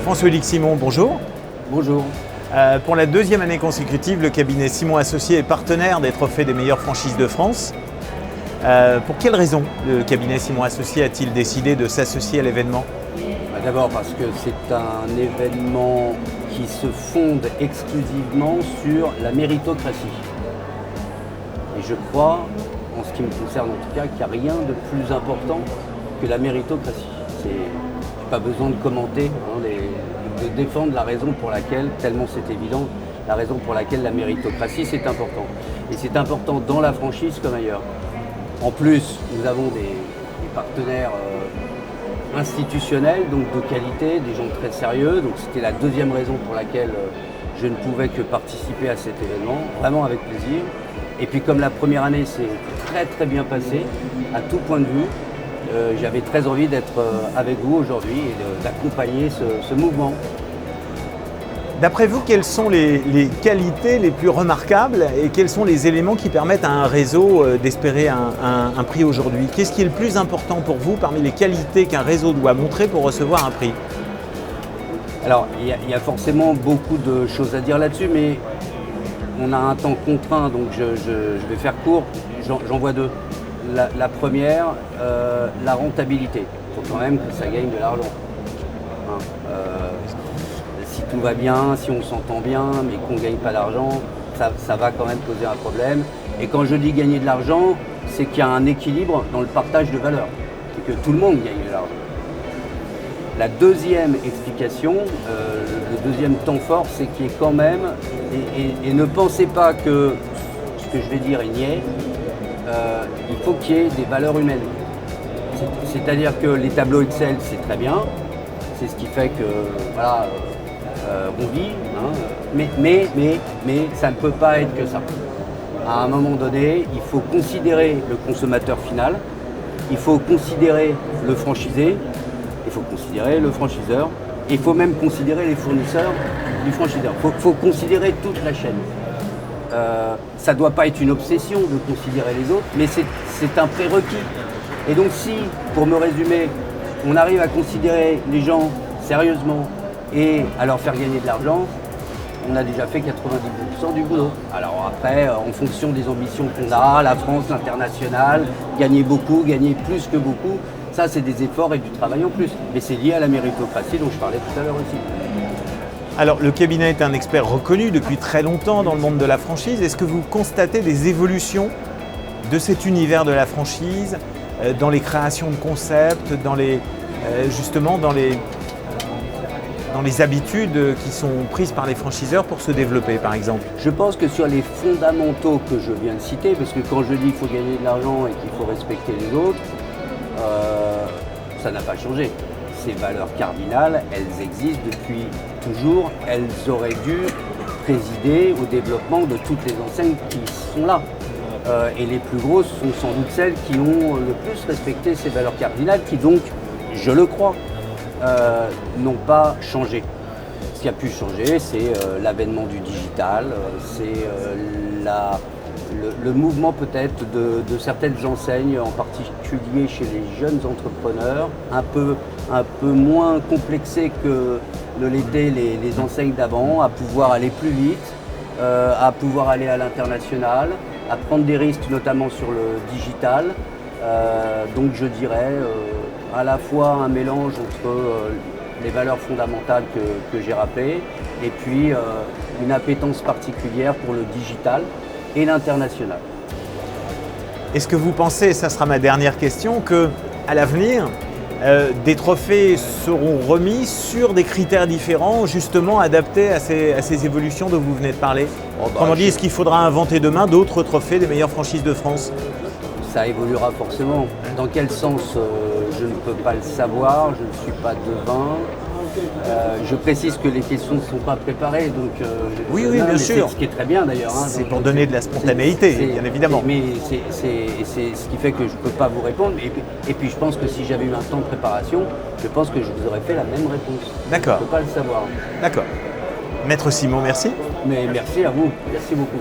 François-Luc Simon, bonjour. Bonjour. Pour la deuxième année consécutive, le cabinet Simon Associés est partenaire des trophées des meilleures franchises de France. Pour quelle raison le cabinet Simon Associés a-t-il décidé de s'associer à l'événement ? D'abord parce que c'est un événement qui se fonde exclusivement sur la méritocratie. Et je crois, en ce qui me concerne en tout cas, qu'il n'y a rien de plus important que la méritocratie. Je n'ai pas besoin de commenter, de défendre la raison pour laquelle, tellement c'est évident, la raison pour laquelle la méritocratie c'est important. Et c'est important dans la franchise comme ailleurs. En plus, nous avons des partenaires institutionnels, donc de qualité, des gens très sérieux. Donc c'était la deuxième raison pour laquelle je ne pouvais que participer à cet événement, vraiment avec plaisir. Et puis comme la première année s'est très très bien passée, à tout point de vue, j'avais très envie d'être avec vous aujourd'hui et d'accompagner ce mouvement. D'après vous, quelles sont les qualités les plus remarquables et quels sont les éléments qui permettent à un réseau d'espérer un prix aujourd'hui ? Qu'est-ce qui est le plus important pour vous parmi les qualités qu'un réseau doit montrer pour recevoir un prix ? Alors, il y a forcément beaucoup de choses à dire là-dessus, mais on a un temps contraint, donc je vais faire court. J'en vois deux. La première, la rentabilité. Il faut quand même que ça gagne de l'argent. Si tout va bien, si on s'entend bien, mais qu'on ne gagne pas d'argent, ça va quand même poser un problème. Et quand je dis gagner de l'argent, c'est qu'il y a un équilibre dans le partage de valeur. C'est que tout le monde gagne de l'argent. La deuxième explication, le deuxième temps fort, c'est qu'il y ait quand même, et ne pensez pas que ce que je vais dire est niais, il faut qu'il y ait des valeurs humaines. C'est-à-dire que les tableaux Excel, c'est très bien, c'est ce qui fait que voilà, on vit, hein, mais ça ne peut pas être que ça. À un moment donné, il faut considérer le consommateur final, il faut considérer le franchisé, il faut considérer le franchiseur, et il faut même considérer les fournisseurs du franchiseur. Il faut considérer toute la chaîne. Ça ne doit pas être une obsession de considérer les autres, mais c'est un prérequis. Et donc si, pour me résumer, on arrive à considérer les gens sérieusement et à leur faire gagner de l'argent, on a déjà fait 90% du boulot. Alors après, en fonction des ambitions qu'on a, la France, l'international, gagner beaucoup, gagner plus que beaucoup, ça c'est des efforts et du travail en plus. Mais c'est lié à la méritocratie dont je parlais tout à l'heure aussi. Alors, le cabinet est un expert reconnu depuis très longtemps dans le monde de la franchise. Est-ce que vous constatez des évolutions de cet univers de la franchise, dans les créations de concepts, dans les habitudes qui sont prises par les franchiseurs pour se développer, par exemple ? Je pense que sur les fondamentaux que je viens de citer, parce que quand je dis qu'il faut gagner de l'argent et qu'il faut respecter les autres, ça n'a pas changé. Ces valeurs cardinales, elles existent depuis toujours. Elles auraient dû présider au développement de toutes les enseignes qui sont là. Et les plus grosses sont sans doute celles qui ont le plus respecté ces valeurs cardinales, qui donc, je le crois, n'ont pas changé. Ce qui a pu changer, c'est l'avènement du digital, c'est le mouvement peut-être de certaines enseignes, en particulier chez les jeunes entrepreneurs, un peu moins complexés que ne l'étaient les enseignes d'avant, à pouvoir aller plus vite, à pouvoir aller à l'international, à prendre des risques notamment sur le digital. Donc je dirais à la fois un mélange entre les valeurs fondamentales que j'ai rappelées et puis une appétence particulière pour le digital et l'international. Est-ce que vous pensez, et ça sera ma dernière question, qu'à l'avenir, des trophées seront remis sur des critères différents, justement adaptés à ces évolutions dont vous venez de parler ? Autrement dit, est-ce qu'il faudra inventer demain d'autres trophées des meilleures franchises de France ? Ça évoluera forcément. Dans quel sens, je ne peux pas le savoir, je ne suis pas devin. Je précise que les questions ne sont pas préparées, donc oui, bien sûr. Ce qui est très bien d'ailleurs. C'est pour donner de la spontanéité, bien évidemment. Mais c'est ce qui fait que je ne peux pas vous répondre. Et puis je pense que si j'avais eu un temps de préparation, je pense que je vous aurais fait la même réponse. D'accord. Je ne peux pas le savoir. D'accord. Maître Simon, merci. Mais merci à vous. Merci beaucoup.